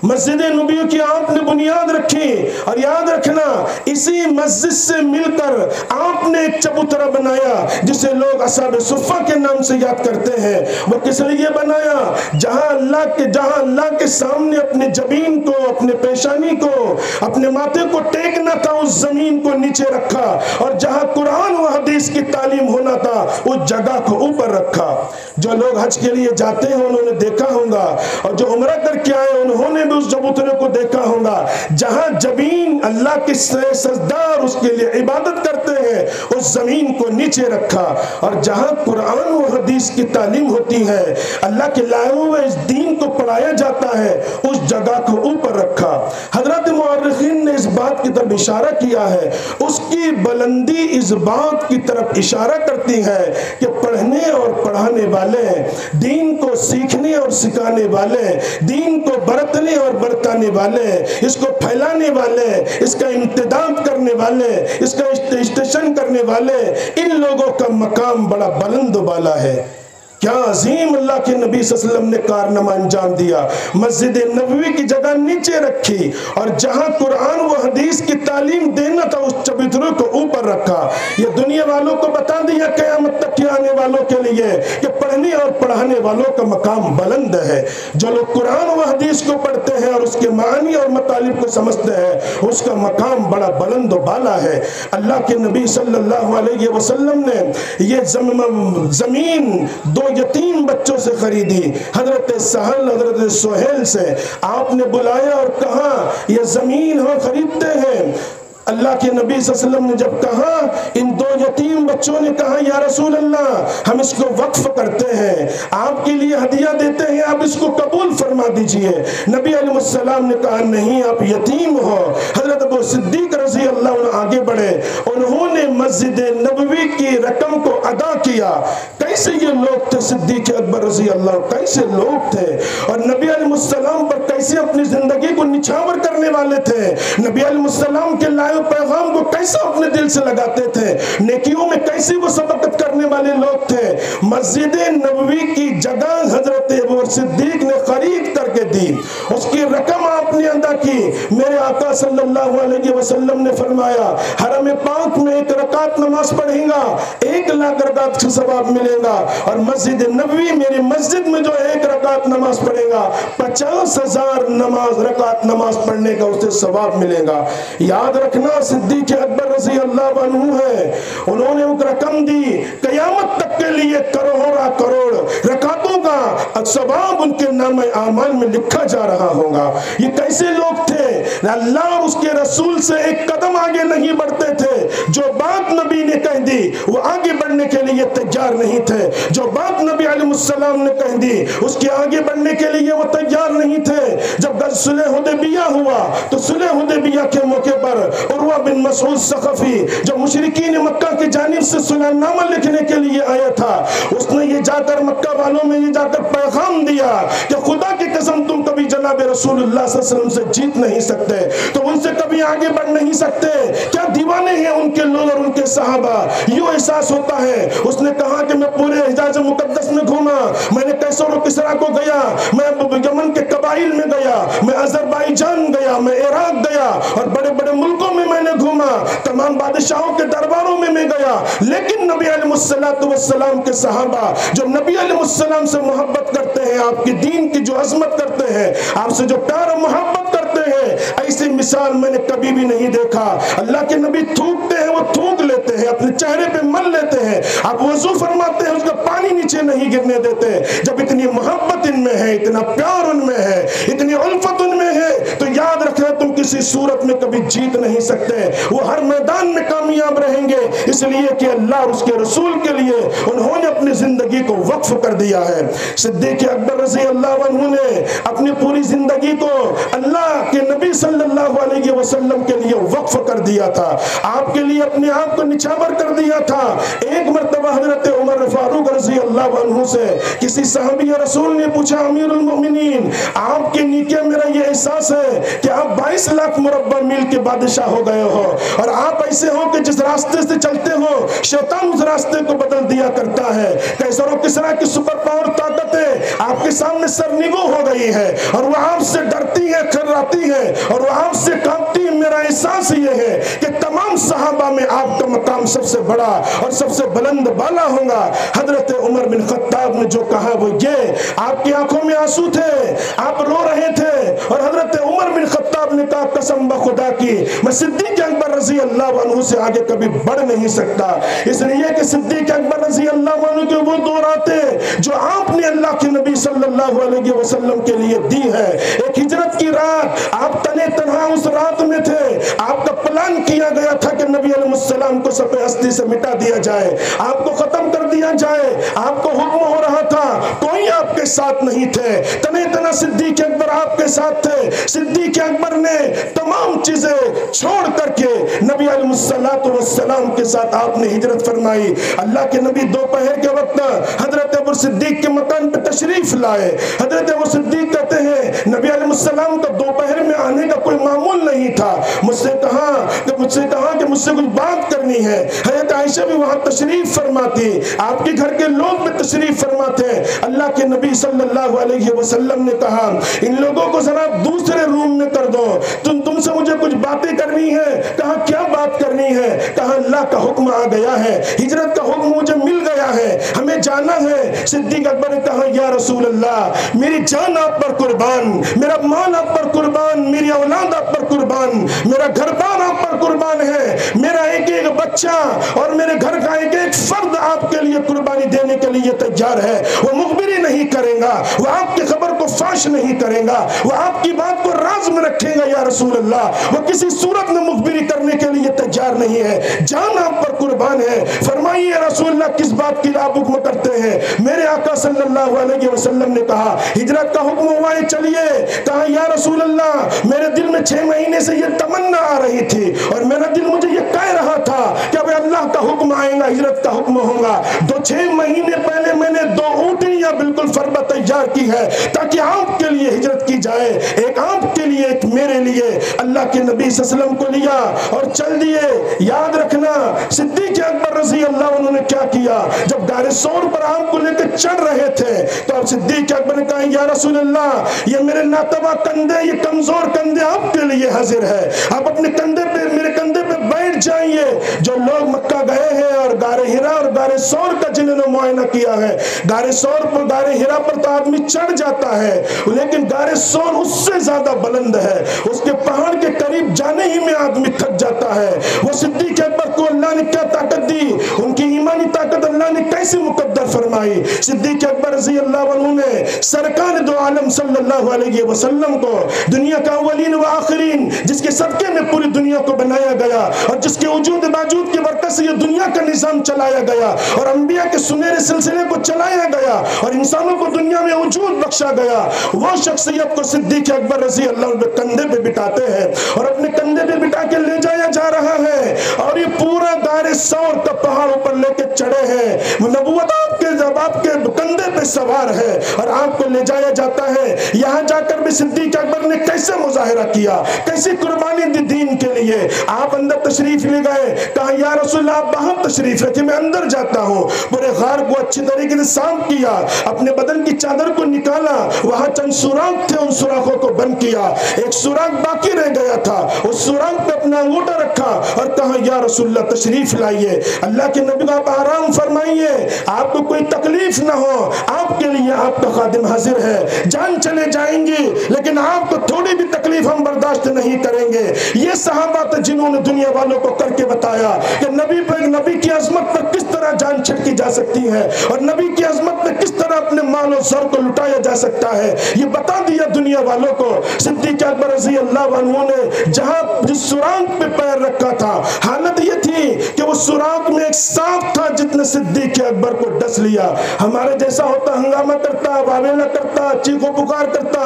مسجد نبی کی آپ نے بنیاد رکھی، اور یاد رکھنا اسی مسجد سے مل کر آپ نے ایک چبوترا بنایا جسے لوگ اصحاب صفہ کے نام سے یاد کرتے ہیں۔ وہ کس لیے بنایا؟ جہاں اللہ کے سامنے اپنے جبین کو، اپنے پیشانی کو، اپنے ماتھے کو ٹیکنا تھا، اس زمین کو نیچے رکھا، اور جہاں قرآن و حدیث کی تعلیم ہونا تھا اس جگہ کو اوپر رکھا۔ جو لوگ حج کے لیے جاتے ہیں انہوں نے دیکھا ہوگا، اور جو عمرہ کر کے آئے انہوں نے بھی اس چبوترے کو دیکھا ہوگا، جہاں جبین اللہ کے سجدار اس کے لیے عبادت کرتے ہیں اس زمین کو نیچے رکھا، اور جہاں قرآن و حدیث کی تعلیم ہوتی ہے، اللہ کے لائے ہوئے اس دین کو پڑھایا جاتا ہے، اس جگہ کو اوپر رکھا۔ حضرات مورخین نے اس بات کی طرف اشارہ کیا ہے، اس کی بلندی اس بات کی طرف اشارہ کرتی ہے کہ پڑھنے اور پڑھانے والے، دین کو سیکھنے اور سکھانے والے، دین کو برتنے اور برتانے والے، اس کو پھیلانے والے، اس کا امتداد کرنے والے، اس کا اسٹیشن کرنے والے، ان لوگوں کا مقام بڑا بلند و بالا ہے۔ کیا عظیم اللہ کے نبی صلی اللہ علیہ وسلم نے کارنامہ انجام دیا، مسجد نبوی کی جگہ نیچے رکھی، اور جہاں قرآن و حدیث کی تعلیم دینا تھا اس چبوترے کو اوپر رکھا۔ یہ دنیا والوں کو بتا دیا قیامت تک کے آنے والوں کے لیے کہ پڑھنے اور پڑھانے والوں کا مقام بلند ہے۔ جو لوگ قرآن و حدیث کو پڑھتے ہیں اور اس کے معانی اور مطالب کو سمجھتے ہیں اس کا مقام بڑا بلند و بالا ہے۔ اللہ کے نبی صلی اللہ علیہ وسلم نے یہ زمین دو یتیم بچوں سے خریدی، حضرت سہل، حضرت سہیل سے۔ آپ نے بلایا اور کہا یہ زمین ہم خریدتے ہیں۔ اللہ کے نبی صلی اللہ علیہ وسلم نے جب کہا، ان دو یتیم بچوں نے کہا یا رسول اللہ ہم اس کو وقف کرتے ہیں، آپ کے لیے ہدیہ دیتے ہیں، آپ اس کو قبول فرما دیجئے۔ نبی علیہ السلام نے کہا نہیں، آپ یتیم ہو۔ حضرت ابو صدیق رضی اللہ عنہ آگے بڑھے، انہوں نے مسجد نبوی کی رقم کو ادا کیا۔ کیسے یہ لوگ تھے صدیق اکبر رضی اللہ، کیسے لوگ تھے، اور نبی علیہ السلام پر کیسے اپنی زندگی کو نچھاور کرنے والے تھے، نبی علیہ السلام کے لائے پیغام کو کیسا اپنے دل سے لگاتے تھے، نیکیوں میں کیسے وہ سبقت کرنے والے لوگ تھے۔ مسجد نبوی کی جگہ حضرت ابو صدیق نے خرید کر کے دی، اس کی رقم آپ نے ادا کی۔ میرے آقا صلی اللہ علیہ وسلم نے فرمایا حرم پاک میں 1 رکعت نماز پڑھے گا 1 لاکھ رکعت کا ثواب ملے گا، اور مسجد نبوی میری مسجد میں جو 1 رکعت نماز پڑھے گا 50,000 رکعت نماز پڑھنے کا اسے ثواب ملے گا۔ یاد رکھنا صدیق اکبر رضی اللہ عنہ ہے، انہوں نے ایک رقم دی، قیامت تک کے لیے کروڑ رکعتوں کا ثواب ان کے نام اعمال میں لکھا جا رہا ہوگا۔ یہ کیسے لوگ تھے، اللہ اور اس کے رسول سے ایک قدم آگے نہیں بڑھتے تھے۔ جو بات نبی نے کہہ دی وہ آگے بڑھنے کے لیے تیار نہیں تھے، جو بات نبی علیہ السلام نے کہہ دی اس کے آگے بڑھنے کے لیے وہ تیار نہیں تھے۔ جب صلح حدیبیہ ہوا تو صلح حدیبیہ کے موقع پر عروہ بن مسعود ثقفی جو مشرکین مکہ کی جانب سے صلح نامہ لکھنے کے لیے آیا تھا، اس نے یہ جا کر مکہ والوں میں یہ جا کر پیغام دیا کہ خدا کی قسم تم کبھی جناب رسول اللہ صلی اللہ علیہ وسلم سے جیت نہیں سکتے، تم ان سے کبھی آگے بڑھ نہیں سکتے، کیا دیوانے ہیں ان کے لوگ اور ان کے صحابہ، یوں احساس ہوتا ہے۔ اس نے کہا کہ میں پورے حجاز مقدس میں گھوما، میں نے کیسر و کسرا کو گیا، میں یمن کے قبائل میں گیا، میں آذربائیجان گیا، میں عراق گیا، اور بڑے بڑے ملکوں میں نے گھوما، تمام بادشاہوں کے درباروں میں گیا، لیکن نبی علیہ السلام کے صحابہ جو نبی علیہ السلام سے محبت کرتے ہیں، آپ کی دین کی جو عظمت کرتے ہیں، آپ سے جو پیار و محبت کرتے ہیں، ایسی مثال میں نے کبھی بھی نہیں دیکھا۔ اللہ کے نبی تھوکتے ہیں، وہ تھوک لیتے ہیں، اپنے چہرے پہ مل لیتے ہیں، آپ وضو فرماتے ہیں، اس کا پانی نیچے نہیں گرنے دیتے۔ جب اتنی محبت ان میں ہے، اتنا پیار ان میں ہے، اتنی الفت ان میں ہے، تو یاد رکھنا تم کسی صورت میں کبھی جیت نہیں سکتے، وہ ہر میدان میں کامیاب رہیں گے، اس لیے کہ اللہ اور اس کے رسول کے لیے انہوں نے اپنی زندگی کو وقف کر دیا ہے۔ صدیق اکبر رضی اللہ عنہ نے اپنی پوری زندگی کو اللہ کے نبی صلی اللہ علیہ وسلم کے لیے وقف کر دیا تھا، آپ کے لیے اپنے آپ کو نچھاور کر دیا تھا۔ ایک مرتبہ حضرت عمر فاروق رضی اللہ عنہ سے کسی صحابی رسول نے پوچھا، امیر المؤمنین آپ کے نیچے میرا یہ احساس ہے کہ آپ 22 لاکھ مربع میل کے بادشاہ ہو گئے ہو، اور آپ ایسے ہو کہ جس راستے سے چلتے ہو شیطان اس راستے کو بدل دیا کرتا ہے، کیسر و کسرا کی سپر پاور طاقت ہے، آپ کے سامنے سرنگو ہو گئی ہے اور وہ آپ سے ڈرتی ہے، کھراتی ہے اور وہ آپ سے کانپتی ہے۔ میرا احساس یہ ہے کہ تمام صحابہ میں آپ کا مقام سب سے بڑا اور سب سے بلند بالا ہوگا۔ حضرت عمر بن خطاب نے جو کہا وہ یہ، آپ کی آنکھوں میں آنسو تھے، آپ رو رہے تھے، اور حضرت عمر بن خطاب نے کہا قسم بخدا کی میں صدیق اکبر رضی اللہ عنہ سے آگے کبھی بڑھ نہیں سکتا، اس لیے کہ صدیق اکبر رضی اللہ عنہ کے وہ دو راتیں جو آپ نے اللہ کے نبی صلی اللہ علیہ وسلم کے لیے دی ہے۔ ایک ہجرت کی رات، آپ تنے تنہا اس رات میں تھے، آپ کا پلان کیا گیا تھا کہ نبی علیہ السلام کو سفید ہستی سے مٹا دیا جائے، آپ کو ختم کر دیا جائے، آپ کو حکم ہو رہا تھا، کوئی آپ کے ساتھ نہیں تھے، تنے تنہا صدیق اکبر آپ کے ساتھ تھے۔ صدیق اکبر نے تمام چیزیں چھوڑ کر کے نبی علیہ السلام کے ساتھ آپ نے ہجرت فرمائی۔ اللہ کے نبی دوپہر کے وقت حضرت ابو صدیق کے مکان پہ تشریف لائے۔ حضرت ابو صدیق کہتے ہیں نبی علیہ السلام کا دوپہر میں آنے کا کوئی معمول نہیں تھا، مجھ سے کہا کہ مجھ سے کچھ بات کرنی ہے۔ حضرت عائشہ بھی وہاں تشریف فرماتی، آپ کے گھر کے لوگ بھی تشریف فرماتے۔ اللہ کے نبی صلی اللہ علیہ وسلم نے کہا ان لوگوں کو ذرا دوسرے روم میں کر دو، تم سے مجھے کچھ باتیں کرنی ہے۔ کہا کیا بات کرنی ہے؟ کہا اللہ کا حکم آ گیا ہے، ہجرت کا حکم مجھے مل گیا ہے، ہمیں جانا ہے۔ صدیق اکبر نے کہا یا رسول اللہ میری جان آپ پر قربان، میرا مال آپ پر قربان، میری اولاد آپ پر قربان، میرا گھر بار آپ پر قربان ہے، میرا ایک ایک بچہ اور میرے گھر کا ایک ایک فرد آپ کے لیے قربانی دینے کے لیے تیار ہے۔ وہ مخبری نہیں کرے گا، وہ آپ کی خبر کو فاش نہیں کرے گا، وہ آپ کی بات کو راز میں رکھے گا یا رسول اللہ، وہ کسی صورت میں مخبری کرنے کے لیے تیار نہیں ہے، جان آپ پر قربان ہے۔ فرمائیے یا رسول اللہ کس بات کی آپ حکم کرتے ہیں؟ میرے آقا صلی اللہ علیہ وسلم نے کہا ہجرت کا حکم ہوا ہے چلیے۔ کہا یا رسول اللہ میرے دل میں 6 مہینے سے یہ تمنا آ رہی تھی اور میرا دل مجھے یہ کہہ رہا تھا کہ اب اللہ کا حکم آئے گا، ہجرت کا حکم ہوگا۔ 6 مہینے پہلے میں نے 2 اونٹنیاں بالکل فربہ تیار کی ہے تاکہ آپ کے لیے ہجرت کی جائے، ایک آپ کے لیے ایک میرے لیے۔ اللہ کے نبی صلی اللہ علیہ وسلم کو لیا اور چل دیے۔ یاد رکھنا صدیق اکبر رضی اللہ عنہ نے کیا کیا، جب غار ثور پر آپ کو لے کے چڑھ رہے تھے تو اب صدیق اکبر نے کہا یا رسول اللہ یہ میرے ناتوا کندھے، یہ کمزور کندھے آپ کے لیے حاضر ہے، آپ اپنے کندھے پہ میرے کندھے پہ بیٹھ جائیے۔ جو لوگ مکہ گئے ہیں اور غار حرا اور غار ثور کا جنہوں نے معائنہ کیا ہے، غار ثور پر غار حرا پر تو آدمی چڑھ جاتا ہے لیکن غار ثور اس سے زیادہ بلند ہے، اس کے پہاڑ کے قریب جانے ہی میں آدمی تھک جاتا ہے۔ وہ صدیق اکبر کو اللہ نے کیا طاقت دی، ان کی ایمانی طاقت اللہ نے کیسے مقدر فرمائی۔ صدیق اکبر رضی اللہ عنہ نے سرکار دو عالم صلی اللہ علیہ وسلم کو، دنیا کا اولین و آخرین جس کے صدقے میں پوری دنیا کو بنایا گیا اور جس کے وجود باوجود کی برکت سے یہ دنیا کا نظام چلایا گیا اور انبیاء کے سنہرے سلسلے کو چلایا گیا اور انسانوں کو دنیا میں وجود بخشا گیا، وہ شخصیت کو صدیق اکبر رضی اللہ عنہ کندھے پہ بٹھاتے ہیں اور اپنے کندھے پہ بٹھا کے لے جایا جا رہا ہے اور یہ پورا غار ثور کا پہاڑ اوپر لے کے چڑھے ہیں، نبوت آپ کے جب آپ کے کندھے پہ سوار ہے اور آپ کو لے جایا جاتا ہے۔ یہاں جا کر بھی صدیق اکبر نے کیسے مظاہرہ کیا، کیسی قربانی دی دین کے لیے۔ آپ اندر تشریف لے گئے، کہا یا رسول اللہ آپ باہر تشریف رکھے میں اندر جاتا ہوں۔ پورے غار کو اچھی طریقے سے صاف کیا، اپنے بدن کی چادر کو نکالا، وہاں چند سوراخ تھے ان سوراخوں کو بند کیا، ایک سوراخ باقی رہ گیا تھا، اس سوراخ پہ اپنا انگوٹھا رکھا اور کہا یا رسول اللہ تشریف لائیے، اللہ کے نبی کو آپ آرام فرمائیے، آپ کو کوئی تکلیف نہ ہو، آپ کے لیے آپ کا خادم حاضر ہے، جان چلے جائیں گی لیکن آپ کو تھوڑی بھی تکلیف ہم برداشت نہیں کریں گے۔ یہ صحابہ تھے جنہوں نے دنیا والوں کو کر کے بتایا کہ نبی کی عظمت پر کس طرح جان چھٹکی جا سکتی ہے اور نبی کی عظمت پر کس طرح اپنے مال و زر کو لٹایا جا سکتا ہے، یہ بتا دیا دنیا والوں کو۔ صدیق اکبر رضی اللہ عنہ نے جہاں جس سوراخ پہ پیر رکھا تھا حالت یہ تھی کہ وہ سوراخ میں ایک سانپ تھا جس نے صدیق اکبر کو ڈس لیا۔ ہمارے جیسا ہوتا ہنگامہ کرتا، واویلا کرتا، چیخ و پکار کرتا،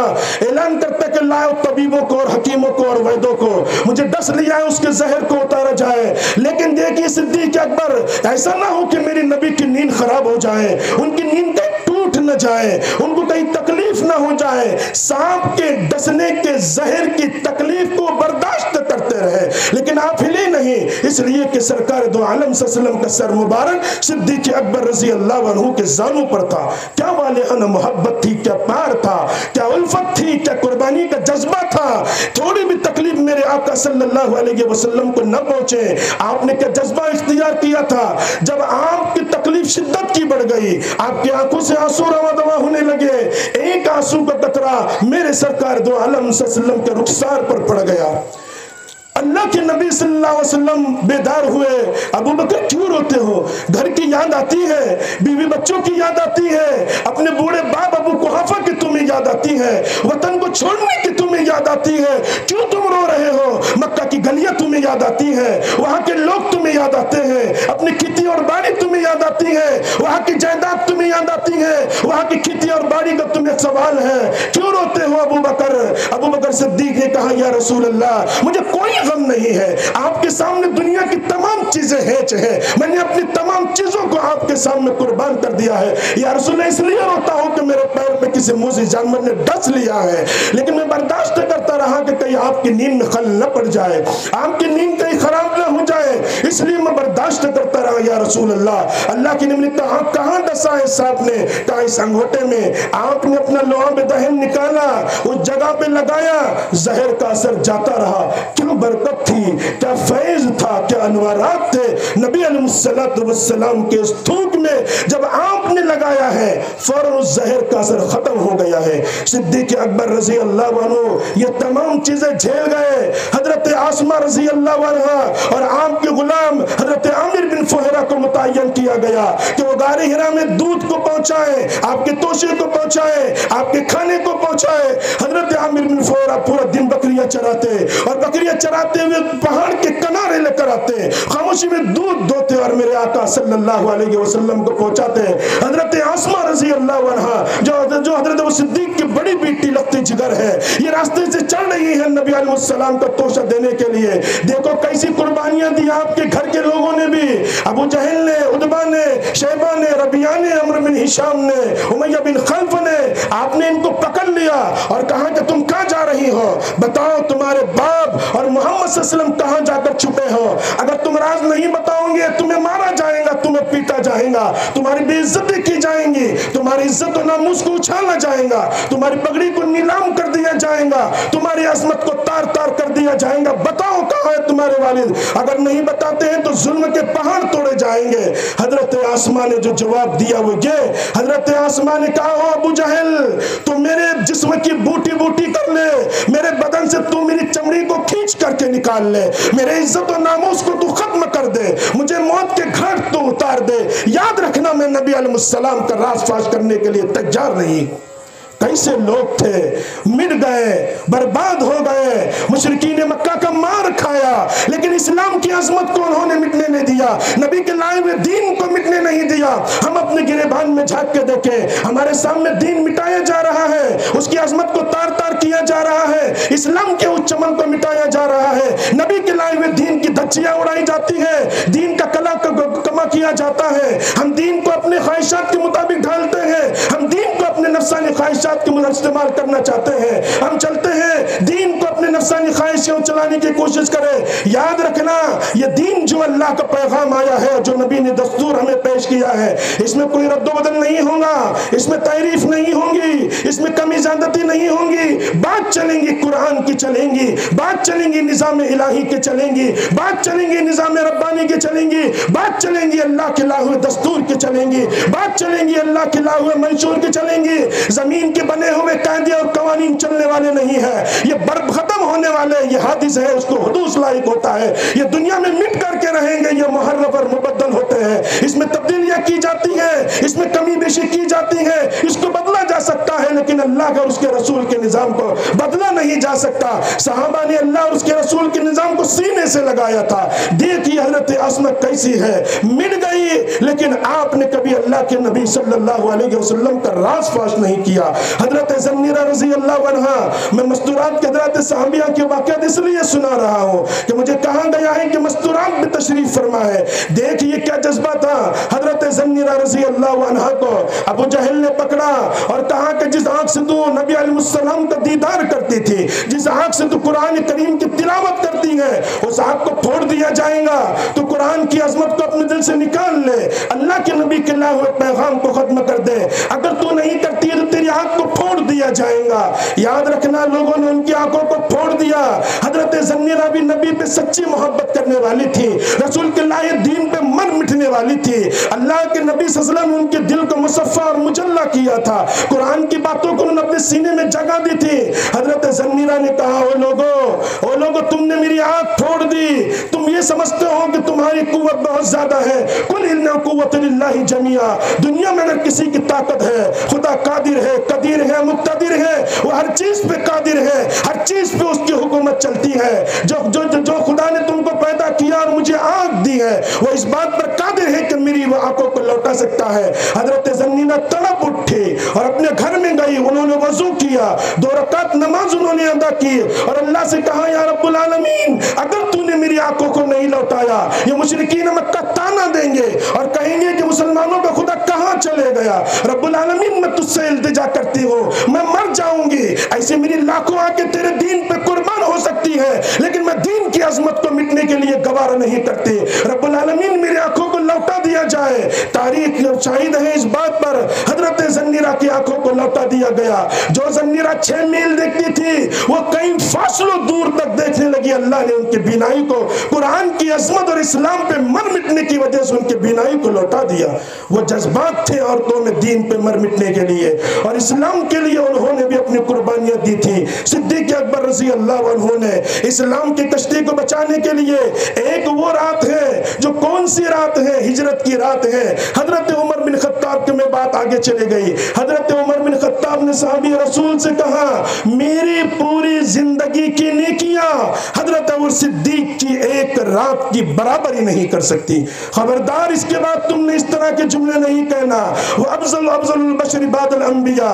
اعلان کرتا کہ لاؤ طبیبوں کو اور حکیموں کو اور ویدوں کو، مجھے ڈس لیا ہے، اس کے زہر کو اتارا جائے۔ لیکن دیکھیے صدیق اکبر ایسا نہ ہو کہ میری نبی کی نیند خراب ہو جائے، ان کی نیند ٹوٹ نہ جائے، ان کو کہیں تکلیف نہ ہو جائے، سانپ کے ڈسنے کے زہر کی تکلیف کو برداشت کرتے رہے، لیکن آپ ہلے نہیں، اس لیے کہ سرکار دو عالم صلی اللہ علیہ وسلم کا سر مبارک صدیق اکبر رضی اللہ عنہ کے زانوں پر تھا۔ کیا والہانہ محبت تھی، کیا پیار تھا، کیا الفت تھی، کیا قربانی کا جذبہ تھا۔ تھوڑی بھی تکلیف میرے آقا صلی اللہ علیہ وسلم کو نہ پہنچے، آپ نے کیا جذبہ اختیار کیا تھا۔ جب آپ کی تکلیف شدت کی بڑھ گئی، آپ کی آنکھوں سے آنسو رواں دواں ہونے لگے، ایک آنسو کا قطرہ میرے سرکار دو عالم صلی اللہ علیہ وسلم کے رخسار پر پڑ گیا۔ اللہ کے نبی صلی اللہ علیہ وسلم بیدار ہوئے، ابو بکر کیوں روتے ہو؟ گھر کی یاد آتی ہے، بیوی بچوں کی یاد آتی ہے، اپنے بوڑھے باپ ابو قحافہ کی تمہیں یاد آتی ہے، وطن کو چھوڑنے کی تمہیں یاد آتی ہے، کیوں تم رو رہے ہو؟ مکہ کی گلیاں تمہیں یاد آتی ہیں، وہاں کے لوگ تمہیں یاد آتے ہیں، اپنی کھیتی اور باڑی تمہیں یاد آتی ہے، وہاں کی جائیداد تمہیں یاد آتی ہے، وہاں کی کھیتی اور باڑی کا تمہیں سوال ہے، کیوں روتے ہو ابو بکر؟ ابو بکر صدیق نے کہا یا رسول اللہ مجھے کوئی غم نہیں ہے، آپ کے سامنے دنیا کی تمام چیزیں ہیچ ہیں، میں نے اپنی تمام چیزوں کو آپ کے سامنے قربان کر دیا ہے، یا رسول اللہ اس لیے روتا ہوں کہ میرے پیر پہ کسی موذی جانور نے ڈس لیا ہے، لیکن میں برداشت کرتا رہا کہ کہیں آپ کی نیند میں خلل نہ پڑ جائے، آپ کی نیند کہیں خراب نہ ہو جائے، اس لیے میں برداشت کرتا رہا یا رسول اللہ۔ اللہ کی نبی نے کہا کہاں ڈسا ہے سانپ نے؟ کہا اس انگوٹھے میں۔ آپ نے اپنا لعاب دہن نکالا، اس جگہ پہ لگایا، زہر کا اثر جاتا رہا۔ کیوں برکت تھی، کیا فیض تھا، کیا انوارات تھے نبی علیہ السلام کے اس تھوک میں جب آپ نے لگایا ہے فوراً اس زہر کا اثر ختم ہو گیا ہے۔ صدیق اکبر رضی اللہ عنہ یہ تمام چیزیں جھیل گئے، حضرت آسمہ رضی اللہ عنہ اور آپ کے غلام حضرت عامر بن فہرہ کو متعین کیا گیا کہ وہ غار حرا میں دودھ کو پہنچائے، آپ کے توشے کو پہنچائے، آپ کے کھانے کو پہنچائے۔ حضرت عامر بن فہرہ پورا دن بکریاں چراتے اور بکریاں چراتے ہوئے پہاڑ کے کنارے لے کر آتے، خاموشی میں دودھ دوتے اور میرے آقا صلی اللہ علیہ وسلم کو پہنچاتے۔ حضرت آسمہ رضی اللہ عنہ جو حضرت صدیق کی بڑی بیٹی لگتی جگر ہے، یہ راستے سے چل رہی ہے نبی علیہ السلام کا توشہ دینے کے لیے۔ دیکھو کیسی قربانیاں دی آپ کے گھر کے لوگوں نے بھی، ابو جہل نے، عتبہ نے، شیبہ نے، ربیعہ نے، عمرو بن ہشام نے، امیہ بن خلف نے، آپ نے ان کو پکڑ لیا اور کہا کہ تم کہاں جا رہی ہو؟ بتاؤ تمہارے باپ اور محمد صلی اللہ علیہ وسلم کہاں جا کر چھپے ہو؟ اگر تم راز نہیں بتاؤ گے تمہیں مارا جائے گا، تمہیں پیٹا جائے گا، تمہاری بے عزتی کی جائیں گی، تمہاری عزت و ناموس کو اچھالا جائے گا، تمہاری پگڑی کو نیلام کر دیا جائے گا، تمہاری عظمت کو تار تار کر دیا جائے گا، بتاؤ کہاں ہے تمہارے والد؟ اگر نہیں بتاتے ہیں تو ظلم کے پہاڑ توڑے جائیں گے۔ حضرت آسمہ نے جو جواب دیا وہ یہ، حضرت آسمہ نے کہا او ابو جہل تو میرے جسم کی بوٹی بوٹی کر لے، میرے بدن سے تو میری چمڑی کو کھینچ کر کے نکال لے، میرے عزت و ناموس کو تو ختم کر دے، مجھے موت کے گھاٹ تو اتار دے، یاد رکھنا میں نبی علیہ السلام کا راز فاش کرنے کے لیے تیار نہیں۔ کیسے لوگ تھے، مٹ گئے، برباد ہو گئے، مشرکین مکہ کا مار کھایا، لیکن اسلام کی عظمت کو انہوں نے مٹنے نہیں دیا، نبی کے لائے ہوئے دین کو مٹنے نہیں دیا۔ ہم اپنے گریبان میں جھانک کے دیکھیں، ہمارے سامنے دین مٹایا جا رہا ہے، اس کی عظمت کو تار تار کیا جا رہا ہے، اسلام کے اس چمن کو مٹایا جا رہا ہے، نبی کے لائے ہوئے دین کی دھچیاں اڑائی جاتی ہیں، دین کا کلا کما کیا جاتا ہے، ہم دین کو اپنے خواہشات کے مطابق ڈھالتے ہیں، ہم دین کو اپنے نفسانی خواہشات کے مطابق استعمال کرنا چاہتے ہیں، ہم چلتے ہیں دین کو اپنے نفسانی خواہشوں چلانے کی کوشش کریں۔ یاد رکھنا یہ دین جو اللہ کا پیغام آیا ہے، جو نبی نے دستور ہمیں پیش کیا ہے، اس میں کوئی رد و بدل نہیں ہوگا، اس میں تعریف نہیں ہوگی، اس میں کمی زیادتی نہیں ہوگی، بات چلیں گی قرآن کی چلیں گی، بات چلیں گی نظام الہی کے چلیں گی، بات چلیں گی نظام ربانی کے چلیں گی، بات چلیں گی اللہ کے لائے ہوئے دستور کے چلیں گی، بات چلیں گی اللہ کے لائے ہوئے منشور کے چلیں گی۔ زمین کے بنے ہوئے قاعدے اور قوانین چلنے والے نہیں ہیں، یہ ختم ہونے والے، یہ حادث ہے، اس کو حدوث لائق ہوتا ہے، یہ دنیا میں مٹ کر کے رہیں گے، یہ محرف اور مبدل ہوتے ہیں، اس میں تبدیلیاں کی جاتی ہیں، اس میں کمی بیشی کی جاتی ہے، اس کو بدلا جا سکتا ہے لیکن اللہ کا اور اس کے رسول کے نظام کو بدلا نہیں جا سکتا۔ صحابہ نے اللہ اور اس کے رسول کے نظام کو سینے سے لگایا تھا۔ دیکھیے حضرت آسمہ کیسی ہے، مٹ گئی، لیکن آپ نے کبھی اللہ کے نبی صلی اللہ علیہ وسلم کا راز فاش نہیں کیا۔ حضرت زنیرہ رضی اللہ عنہ، میں مستورات کے حضرت صحابیہ کے واقعات اس لیے سنا رہا ہوں کہ مجھے کہا گیا ہے کہ مستورات میں تشریف فرما ہے۔ دیکھیے کیا جذبہ تھا، حضرت زنیرہ رضی اللہ عنہ کو ابو جہل نے پکڑا اور کہا کہ جس آنکھ آنکھ سے تو نبی علیہ السلام کا دیدار کرتی تھی، جس آنکھ سے تو قرآن کریم کی تلاوت کرتی ہے، اس آنکھ کو پھوڑ دیا جائے گا۔ تو قرآن کی عظمت کو اپنے دل سے نکال لے، اللہ کے نبی کے لائے ہوئے پیغام کو ختم کر دے۔ اگر تو نہیں کرتی ہے تو تیری آنکھ کو پھوڑ دیا جائے گا۔ یاد رکھنا، لوگوں نے ان کی آنکھوں کو پھوڑ دیا۔ حضرت زنیرہ بھی نبی پہ سچی محبت کرنے والی تھی، رسول کے لائے دین پہ مر مٹنے والی تھی۔ اللہ کے نبی صلی اللہ علیہ وسلم نے ان کے دل کو مصفا اور مجلہ کیا تھا، قرآن کی باتوں کو انہوں نے اپنے سینے میں جگہ دی تھی۔ حضرت زنیرہ نے کہا، او لوگو تم نے میری آنکھ پھوڑ دی، تم یہ سمجھتے ہو کہ تمہاری قوت بہت زیادہ ہے، قل ان قوت للہ جمیعا، دنیا میں اگر کسی کی طاقت ہے، خدا قادر ہے، قدیر ہے، مقتدر ہے، وہ ہر چیز پہ قادر ہے، ہر چیز پہ اس کی حکومت چلتی ہے۔ جو خدا نے تم کو پیدا کیا اور مجھے آنکھ دی ہے، وہ اس بات پر قادر ہے کہ میری وہ آنکھوں کو لوٹا سکتا ہے۔ حضرت زنیرہ تڑپ اٹھی اور اپنے گھر میں گئی، انہوں نے وضو کیا، 2 رکعت نماز انہوں نے ادا کی اور اللہ سے کہا، یا رب العالمین، اگر تو نے میری آنکھوں کو نہیں لوٹایا، یہ مشرکین مکہ تانا دیں گے اور کہیں گے کہ مسلمانوں کا خدا کہاں چلے گیا۔ رب العالمین، میں تجھ سے التجا کرتی ہوں، میں مر جاؤں گی، ایسے میری لاکھوں آنکھیں تیرے دین پہ قربان ہو سکتی ہے، لیکن میں دین کی عظمت کو مٹنے کے لیے گوارا نہیں کرتی۔ رب العالمین، میری آنکھوں کو لوٹا دیا جائے۔ تاریخ شاہد ہے اس بات پر، حضرت زنیرہ کی آنکھوں کو لوٹا دیا گیا۔ جو زنیرہ 6 میل دیکھتی تھی، وہ کئی فاصلوں دور تک دیکھنے لگی۔ اللہ نے ان کی بینائی کو قرآن کی عظمت اور اسلام پہ مر مٹنے کی وجہ سے ان کی بینائی کو لوٹا دیا۔ وہ جذبات تھے عورتوں میں دین پہ مر مٹنے کے لیے، اور اسلام کے لیے انہوں نے بھی اپنی قربانیاں دی تھی۔ صدیق اکبر رضی اللہ عنہ نے اسلام کی کشتی کو بچانے کے لیے، ایک وہ رات ہے جو کون سی رات ہے؟ ہجرت کی رات ہے۔ حضرت عمر بن خطاب کے میں بات آگے چلے گئی۔ حضرت عمر بن خطاب نے صحابی رسول سے کہا، میری پوری زندگی کی نیکیاں حضرت ابو صدیق کی ایک رات کی برابری نہیں کر سکتی۔ خبردار، اس کے بعد تم نے اس طرح کے جملے نہیں کہنا۔ وہ افضل البشر بعد الانبیاء،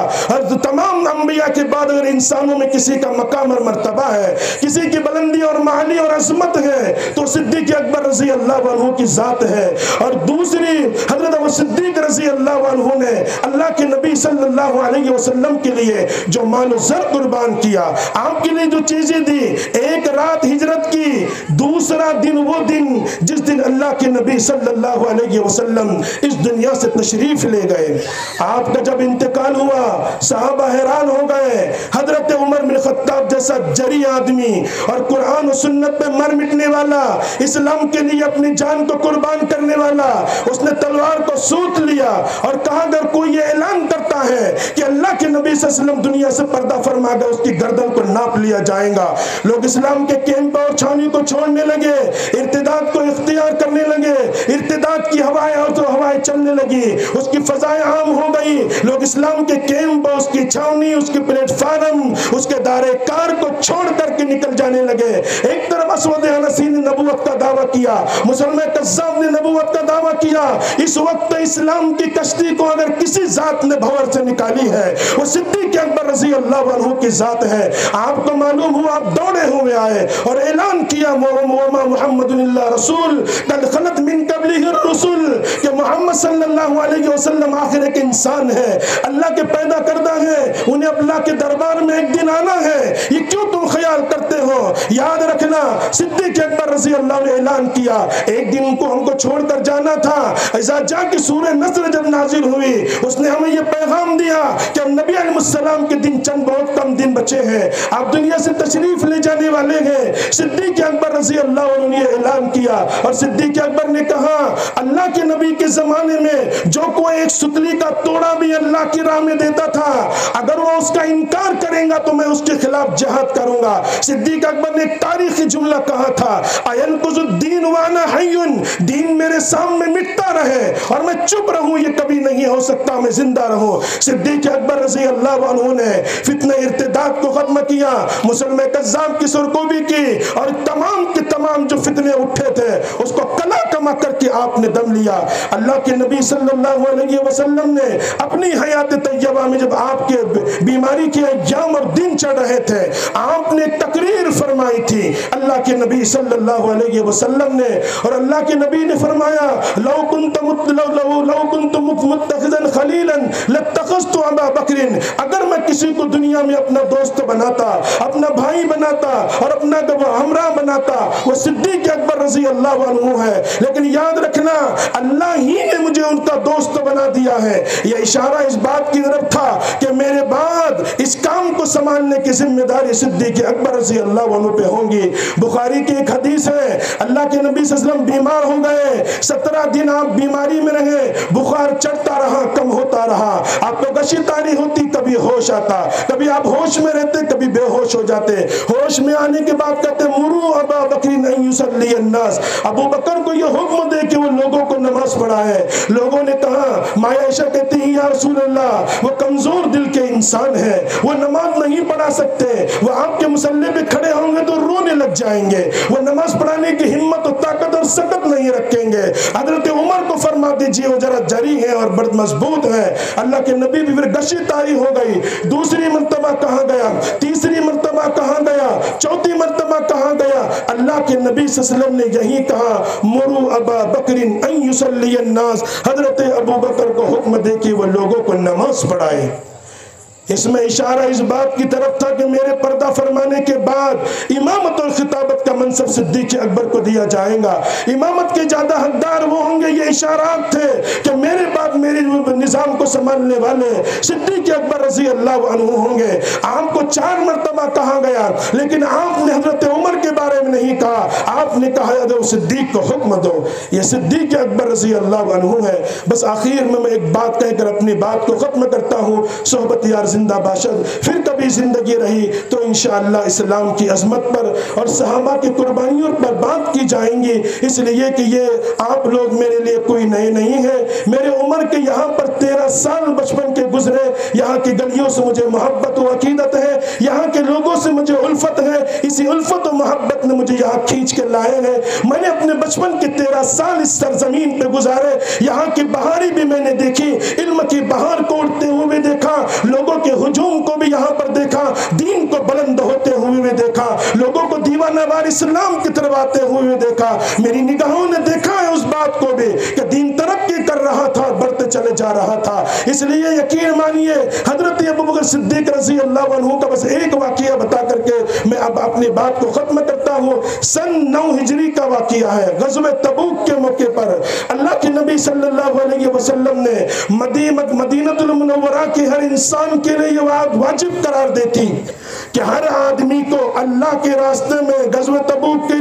تمام انبیاء کے بعد اگر انسانوں میں کسی کا مقام اور مرتبہ ہے، کسی کی بلندی اور معالی اور عظمت ہے، تو صدیق اکبر رضی اللہ عنہ کی ذات ہے۔ اور دوسری، حضرت ابو صدیق رضی اللہ عنہ نے اللہ کے نبی صلی اللہ علیہ وسلم کے لیے جو مال و زر قربان کیا، آپ کے لیے جو چیزیں دی، ایک رات ہجرت کی، دوسرا دن وہ دن جس دن اللہ کے نبی صلی اللہ علیہ وسلم اس دنیا سے تشریف لے گئے۔ آپ کا جب انتقال ہوا، صحابہ حیران ہو گئے۔ حضرت عمر بن خطاب جیسا جری آدمی اور قرآن و سنت پہ مر مٹنے والا، اسلام کے لیے اپنی جان کو قربان کرنے والا، اس نے تلوار کو سوت لیا اور کہا، اگر کوئی یہ اعلان کرتا ہے کہ اللہ کے نبی صلی اللہ علیہ وسلم دنیا سے پردہ فرما گئے، اس کی گردن کو ناپ لیا جائے گا۔ لوگ اسلام کے کیمپ اور چھاؤنی کو چھوڑنے لگے، ارتداد کو اختیار کرنے لگے، ارتداد کی ہوائیں اور تو ہوائیں چلنے لگی، اس کی فضائیں عام ہو گئی۔ لوگ اسلام کے کیمپ، اس کی چھاؤنی، اس کی پلیٹ فارم، اس کے دائرے کار کو چھوڑ کر کے نکل جانے لگے۔ ایک طرف اسود عنسی نے نبوت کا دعویٰ کیا، مسلمان کذاب نے نبوت کا دعویٰ کیا۔ اس وقت اسلام کی کشتی کو اگر کسی ذات نے بھور سے نکالی ہے، وہ صدیق اکبر رضی اللہ عنہ کی ذات ہے۔ آپ کو معلوم ہوا، آپ دوڑے ہوئے آئے اور اعلان کیا، وما محمد اللہ رسول قد خلت من قبلہ الرسل، کہ محمد صلی اللہ علیہ وسلم آخر ایک انسان ہے، اللہ کے پیدا کردہ ہے، انہیں اللہ کے دربار میں ایک دن آنا ہے، یہ کیوں تم خیال کرتے ہو؟ یاد رکھنا، صدیق اکبر رضی اللہ نے اعلان کیا، ایک دن ان کو ہم کو چھوڑ کر جانا تھا۔ اذا جا کی سورہ نصر جب نازل ہوئی، اس نے ہمیں یہ پیغام دیا کہ نبی علیہ السلام کے دن چند بہت کم دن بچے ہیں، آپ دنیا سے تشریف لے جانے والے ہیں۔ صدیق اکبر رضی اللہ عنہ نے اعلان کیا، اور صدیق اکبر نے کہا، اللہ کے نبی کے زمانے میں جو کوئی ایک ستلی کا توڑا بھی اللہ کی راہ میں دیتا تھا، اگر وہ اس کا انکار کرے گا تو میں اس کے خلاف جہاد کروں گا۔ صدیق اکبر نے ایک تاریخی جملہ کہا تھا، اَيَنْقُذُ الدِّينُ وَأَنَا حَيٌّ، دین میرے سامنے مٹتا رہے اور میں چپ رہوں، یہ کبھی نہیں ہو سکتا، میں زندہ رہوں۔ صدیق اکبر رضی اللہ عنہ نے فتنہ ارتداد کو ختم کیا، مسلمان کذاب کی سرکوبی کی، اور تمام کے تمام جو فتنے اٹھے تھے اس کو کلا کما کر کے آپ نے دم لیا۔ اللہ کے نبی صلی اللہ علیہ وسلم نے اپنی حیات طیبہ میں جب آپ کے بیماری کے ایام اور دن چڑھ رہے تھے، آپ نے تقریر فرمائی تھی اللہ کے نبی صلی اللہ علیہ وسلم نے، اور اللہ کے نبی نے فرمایا لو کنت متخذا خلیلا لاتخذت ابا بکر، اگر میں کسی کو دنیا میں اپنا دوست بناتا، اپنا بھائی بناتا اور اپنا ہمراہ بناتا، وہ صدیق اکبر رضی اللہ عنہ ہے، لیکن یاد رکھنا اللہ ہی نے مجھے ان کا دوست بنا دیا ہے۔ یہ اشارہ اس بات کی طرف تھا کہ میرے بعد اس کام کو سنبھالنے کی ذمہ داری صدیق اکبر رضی اللہ عنہ پہ ہوں گی۔ بخاری کی ایک حدیث ہے، اللہ کے نبی صلی اللہ علیہ وسلم بیمار ہو گئے، 17 دن آپ بیماری میں رہے، بخار چڑھتا رہا، کم ہوتا رہا، آپ کو غشی طاری ہوتی، کبھی ہوش آتا، کبھی آپ ہوش میں رہتے، کبھی بے ہوش ہو جاتے۔ ہوش میں آنے کے بعد کہتے مرو ابا بکر ان یصلی الناس، ابو بکر کو یہ حکم دے کہ وہ لوگوں کو نماز پڑھائے۔ لوگوں نے کہا، ماں عائشہ کہتی ہیں یا رسول اللہ وہ کمزور دل کے انسان ہے، وہ نماز نہیں پڑھا سکتے، وہ آپ کے مصلی پہ کھڑے ہوں گے تو رونے لگ جائیں گے، وہ نماز پڑھانے کی ہمت و طاقت اور سکت نہیں رکھیں گے۔ حضرت عمر کو فرما دیجیے، وہ ذرا جری ہے اور بڑھ مضبوط ہے۔ اللہ کے نبی بھی پھر غشی طاری ہو گئی، دوسری مرتبہ کہاں گیا، تیسری مرتبہ کہاں گیا، چوتھی مرتبہ کہاں گیا، اللہ کے نبی صلی اللہ علیہ وسلم نے یہی کہا مرو ابا بکر ان یصلی الناس، حضرت ابو بکر کو حکم دے کہ وہ لوگوں کو نماز پڑھائے۔ اس میں اشارہ اس بات کی طرف تھا کہ میرے پردہ فرمانے کے بعد امامت اور خطابت کا منصب صدیق اکبر کو دیا جائے گا، امامت کے زیادہ حقدار وہ ہوں گے۔ یہ اشارات تھے کہ میرے بعد میرے نظام کو سنبھالنے والے صدیق اکبر رضی اللہ عنہ ہوں گے۔ آپ کو 4 مرتبہ کہا گیا، لیکن آپ نے حضرت عمر کے بارے میں نہیں کہا، آپ نے کہا ادو صدیق کو حکم دو۔ یہ صدیق اکبر رضی اللہ عنہ ہے۔ بس آخر میں ایک بات کہہ کر اپنی بات کو ختم کرتا ہوں، صحبت یار زندہ باشد، پھر کبھی زندگی رہی تو انشاءاللہ اسلام کی عظمت پر اور صحابہ کی قربانیوں پر بات کی جائیں گی، اس لیے کہ یہ آپ لوگ میرے لیے کوئی نئے نہیں ہیں۔ میرے عمر کے یہاں پر 13 سال بچپن کے گزرے، یہاں کی گلیوں سے مجھے محبت و عقیدت ہے، یہاں کے لوگوں سے مجھے الفت ہے، اسی الفت و محبت نے مجھے یہاں کھینچ کے لائے ہیں۔ میں نے اپنے بچپن کے 13 سال اس سرزمین پہ گزارے، یہاں کی بہاری بھی میں نے دیکھی، علم کی بہار کو اڑتے ہوئے دیکھا، لوگوں کے ہجوم کو بھی یہاں پر دیکھا، دین کو بلند ہوتے ہوئے بھی دیکھا، لوگوں کو دیوانہ وار اسلام کی طرف آتے ہوئے دیکھا۔ میری نگاہوں نے دیکھا ہے اس بات کو بھی کہ دین ترقی کر رہا تھا، بڑھتے چلے جا رہا تھا۔ اس لیے یقین مانیے حضرت ابوبکر صدیق رضی اللہ عنہ کا بس ایک واقعہ بتا کر کے میں اب اپنی بات کو ختم کرتا ہوں۔ سن 9 ہجری کا واقعہ ہے، غزوہ تبوک کے موقع پر اللہ کے نبی صلی اللہ علیہ وسلم نے مدینہ المنورہ کے ہر انسان کے لیے یہ واجب قرار دیتی کہ ہر آدمی کو اللہ کے راستے میں غزوہ تبوک کے